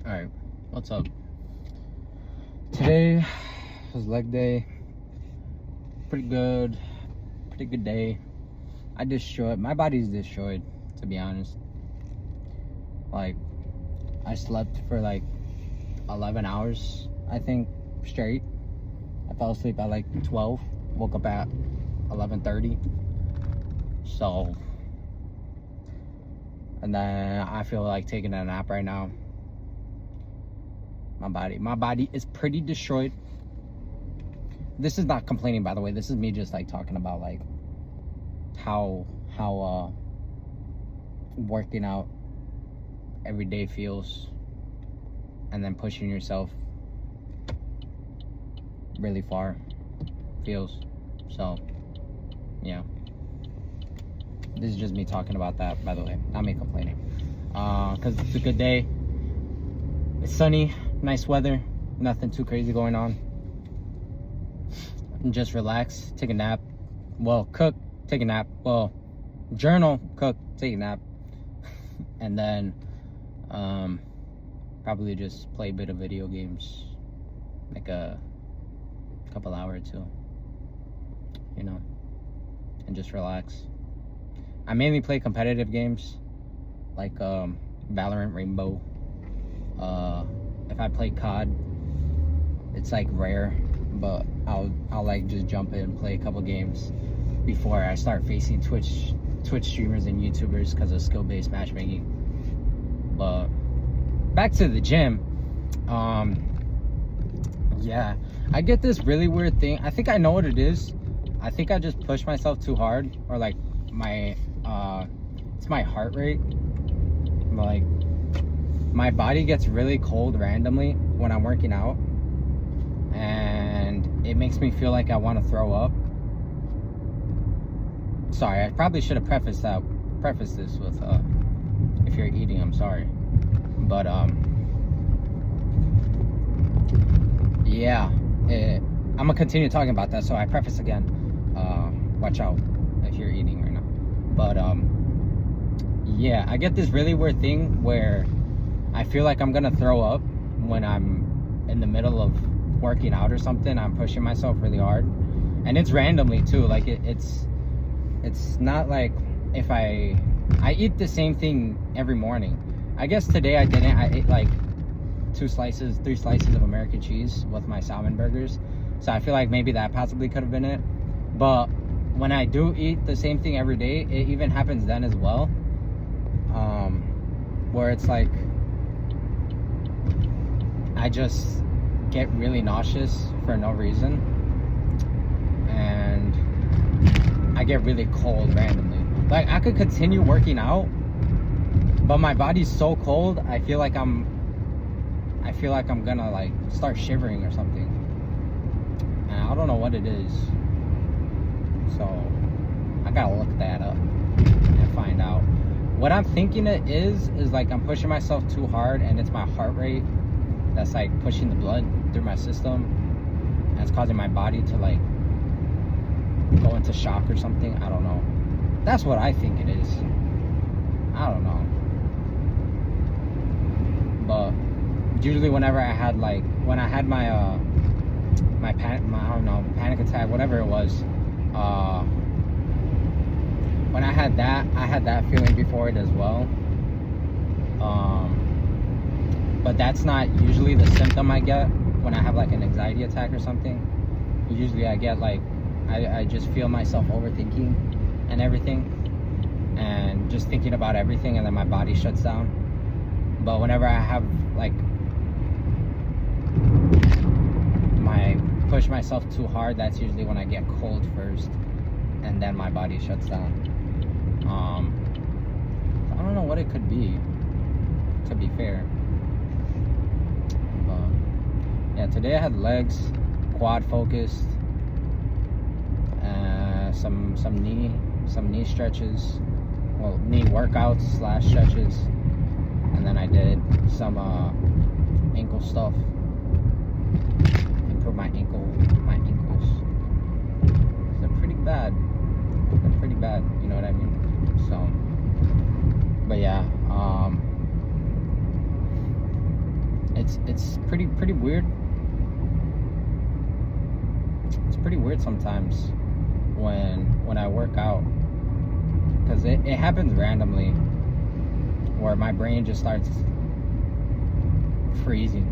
Alright, what's up? Today was leg day. Pretty good day. My body's destroyed, to be honest. Like, I slept for like 11 hours, I think, straight. I fell asleep at like 12, woke up at 11:30. So, and then I feel like taking a nap right now. My body is pretty destroyed. This is not complaining, by the way. This is me just like talking about like how working out every day feels, and then pushing yourself really far feels. So yeah, this is just me talking about that, by the way, not me complaining, because it's a good day. It's sunny, nice weather, nothing too crazy going on. And just relax, take a nap. Well, cook, take a nap. Well, journal, cook, take a nap. And then probably just play a bit of video games, like a couple hour or two, you know, and just relax. I mainly play competitive games like Valorant, Rainbow. If I play COD, it's like rare, but I'll like just jump in and play a couple games before I start facing Twitch streamers and YouTubers because of skill-based matchmaking. But back to the gym. Yeah, I get this really weird thing. I think I know what it is. I think I just push myself too hard, or like it's my heart rate. Like, my body gets really cold randomly when I'm working out, and it makes me feel like I want to throw up. Sorry, I probably should have prefaced this with if you're eating, I'm sorry. But yeah, I'm gonna continue talking about that, so I preface again. Watch out if you're eating right now. But yeah, I get this really weird thing where I feel like I'm gonna throw up when I'm in the middle of working out or something. I'm pushing myself really hard, and it's randomly too. Like it's not like if I eat the same thing every morning. I guess today I didn't. I ate like 3 slices of American cheese with my salmon burgers, so I feel like maybe that possibly could have been it. But when I do eat the same thing every day, it even happens then as well, where it's like I just get really nauseous for no reason, and I get really cold randomly. Like, I could continue working out, but my body's so cold, I feel like I'm gonna like start shivering or something, and I don't know what it is. So I gotta look that up and find out. What I'm thinking it is like I'm pushing myself too hard, and it's my heart rate that's like pushing the blood through my system, and it's causing my body to like go into shock or something. I don't know. That's what I think it is. I don't know. But usually whenever I had my panic attack, whatever it was, when I had that feeling before it as well. But that's not usually the symptom I get when I have like an anxiety attack or something. Usually I get like, I just feel myself overthinking and everything, and just thinking about everything, and then my body shuts down. But whenever I have like push myself too hard, that's usually when I get cold first, and then my body shuts down. I don't know what it could be, to be fair. But yeah, today I had legs, quad focused, some knee stretches, well, knee workouts / stretches, and then I did some ankle stuff, improve my ankles. They're pretty bad, you know what I mean? So, but yeah, it's pretty weird. It's pretty weird sometimes when I work out, because it happens randomly where my brain just starts freezing.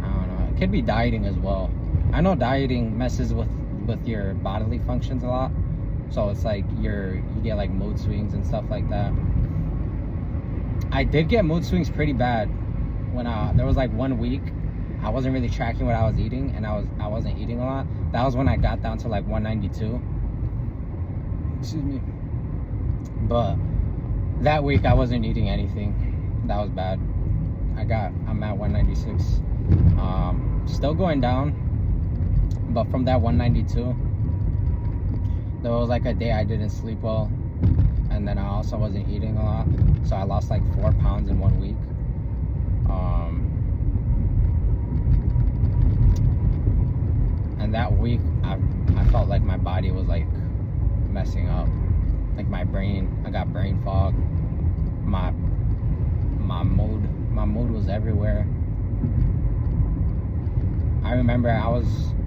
I don't know. It could be dieting as well. I know dieting messes with your bodily functions a lot. So it's like you get like mood swings and stuff like that. I did get mood swings pretty bad when there was like 1 week I wasn't really tracking what I was eating, and I wasn't eating a lot. That was when I got down to like 192. Excuse me. But that week I wasn't eating anything. That was bad. I'm at 196. Still going down, but from that 192, there was like a day I didn't sleep well, and then I also wasn't eating a lot, so I lost like 4 pounds in 1 week. And that week I felt like my body was like messing up, like my brain. I got brain fog. My mood was everywhere. I remember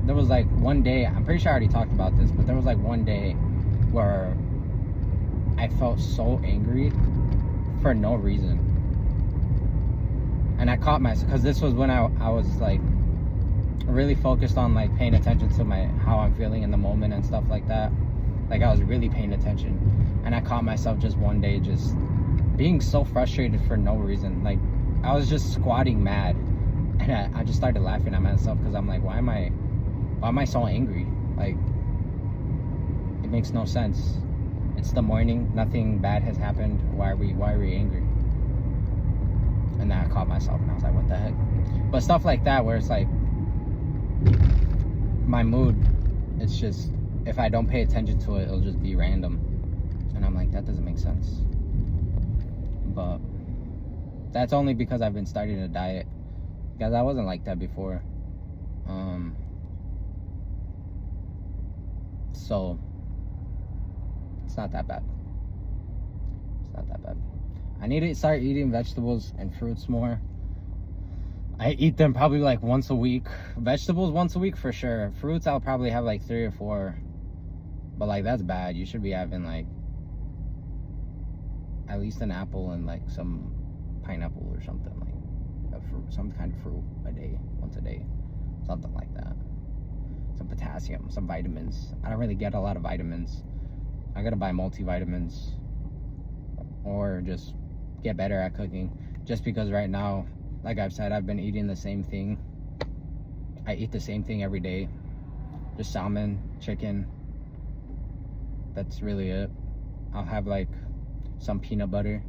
there was like one day, I'm pretty sure I already talked about this, but there was like one day where I felt so angry for no reason. And I caught myself, because this was when I was like really focused on like paying attention to how I'm feeling in the moment and stuff like that. Like I was really paying attention, and I caught myself just one day just being so frustrated for no reason. Like I was just squatting mad, and I just started laughing at myself, because I'm like, why am I so angry? Like, it makes no sense. It's the morning, nothing bad has happened. Why are we angry? And then I caught myself, and I was like, what the heck? But stuff like that, where it's like my mood, it's just, if I don't pay attention to it, it'll just be random, and I'm like, that doesn't make sense. But that's only because I've been starting a diet, because I wasn't like that before. So it's not that bad. I need to start eating vegetables and fruits more. I eat them probably like once a week. Vegetables once a week for sure. Fruits I'll probably have like 3 or 4. But like, that's bad. You should be having like at least an apple and like some pineapple or something, like a fruit, some kind of fruit once a day, something like that. Some potassium, some vitamins. I don't really get a lot of vitamins. I gotta buy multivitamins, or just get better at cooking. Just because right now, like I've said, I've been eating the same thing. I eat the same thing every day. Just salmon, chicken. That's really it. I'll have like some peanut butter,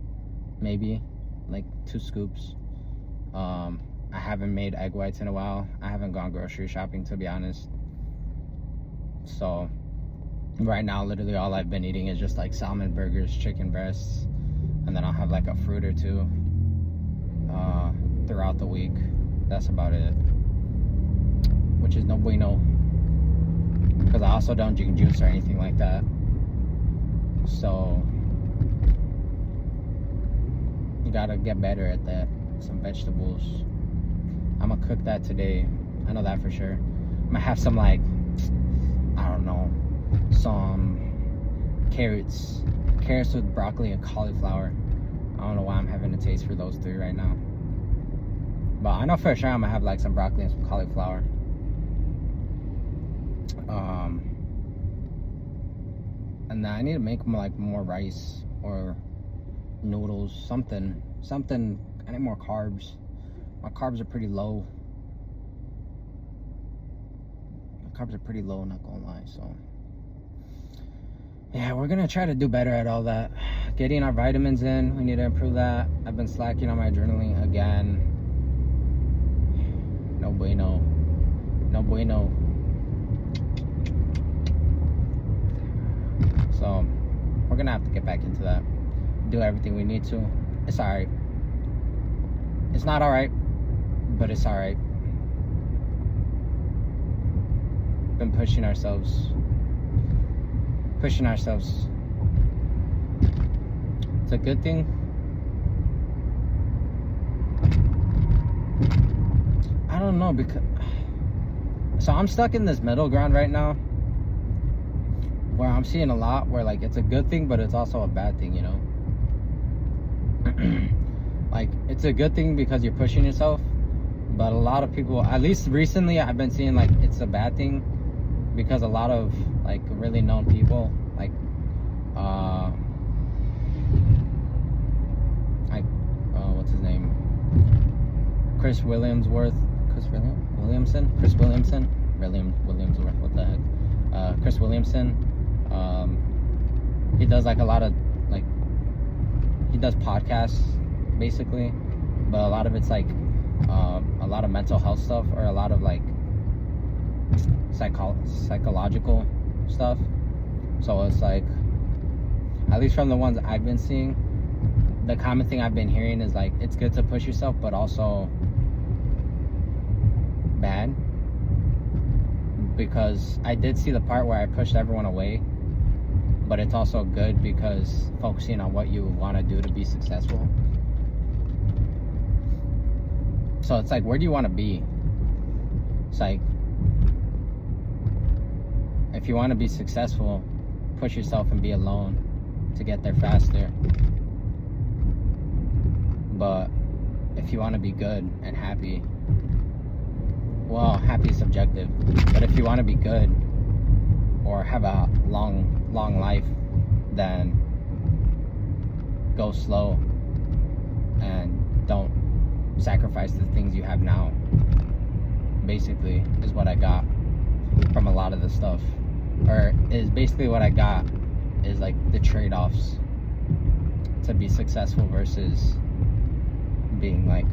maybe like 2 scoops. I haven't made egg whites in a while. I haven't gone grocery shopping, to be honest. So right now, literally all I've been eating is just like salmon burgers, chicken breasts, and then I'll have like a fruit or 2 throughout the week. That's about it, which is no bueno, because I also don't drink juice or anything like that. So you gotta get better at that. Some vegetables. I'm gonna cook that today. I know that for sure. I'm gonna have some like, I don't know, some carrots with broccoli and cauliflower. I don't know why I'm having a taste for those 3 right now, but I know for sure I'm gonna have like some broccoli and some cauliflower. And then I need to make like more rice or noodles, something. I need more carbs. My carbs are pretty low. Not gonna lie. So yeah, we're gonna try to do better at all that. Getting our vitamins in, we need to improve that. I've been slacking on my journaling again. No bueno. So we're gonna have to get back into that. Do everything we need to. It's alright. It's not alright, but it's alright. Been pushing ourselves. It's a good thing. don't know, because so I'm stuck in this middle ground right now where I'm seeing a lot where like it's a good thing but it's also a bad thing, you know. Like it's a good thing because you're pushing yourself, but a lot of people, at least recently, I've been seeing like it's a bad thing because a lot of like really known people like what's his name, Chris Williamsworth, what the heck, Chris Williamson, he does like a lot of like, he does podcasts basically, but a lot of it's like a lot of mental health stuff, or a lot of like psychological stuff. So it's like, at least from the ones I've been seeing, the common thing I've been hearing is like it's good to push yourself, but also bad, because I did see the part where I pushed everyone away, but it's also good because focusing on what you want to do to be successful. So it's like, where do you want to be? It's like, if you want to be successful, push yourself and be alone to get there faster. But if you want to be good and happy, well, happy is subjective, but if you want to be good or have a long life, then go slow and don't sacrifice the things you have now, basically, is what I got from a lot of the stuff. Or is basically what I got is like the trade-offs to be successful versus being like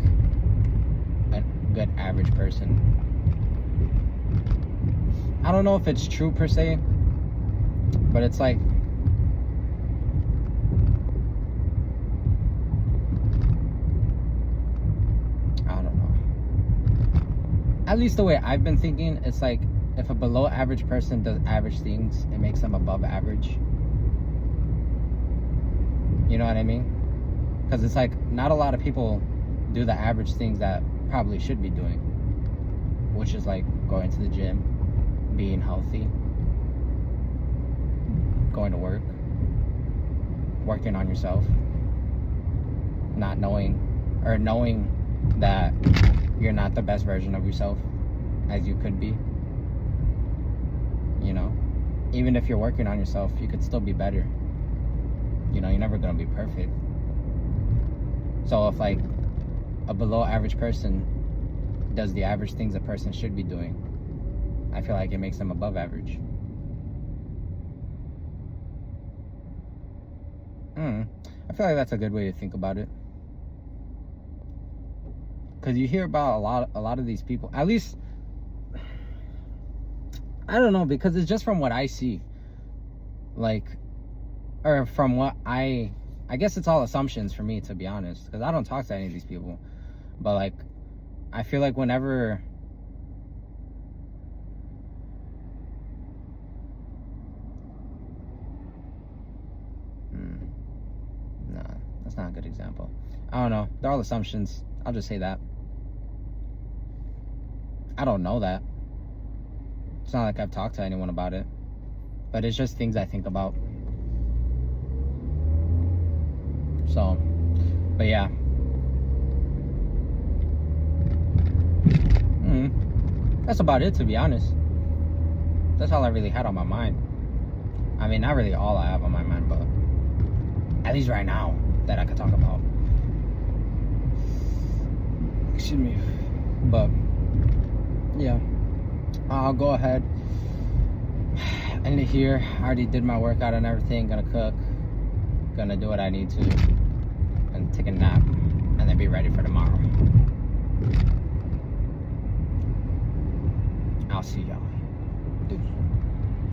a good average person. I don't know if it's true per se, but it's like, I don't know. At least the way I've been thinking, it's like, if a below average person does average things, it makes them above average. You know what I mean? Because it's like, not a lot of people do the average things that probably should be doing, which is like going to the gym, being healthy, going to work, working on yourself, not knowing, or knowing that you're not the best version of yourself as you could be. You know, even if you're working on yourself, you could still be better. You know, you're never gonna be perfect. So if like a below average person does the average things a person should be doing, I feel like it makes them above average. I feel like that's a good way to think about it. Because you hear about a lot of these people, at least, I don't know, because it's just from what I see, like, or from what I guess it's all assumptions for me, to be honest, because I don't talk to any of these people, but like, I feel like whenever nah, that's not a good example. I don't know, they're all assumptions. I'll just say that. I don't know that. It's not like I've talked to anyone about it, but it's just things I think about. So, but yeah. That's about it, to be honest. That's all I really had on my mind. I mean, not really all I have on my mind, but at least right now that I could talk about. Excuse me. But yeah, I'll go ahead, end it here. I already did my workout and everything. Gonna cook, gonna do what I need to, and take a nap, and then be ready for tomorrow. I'll see y'all. Deuces.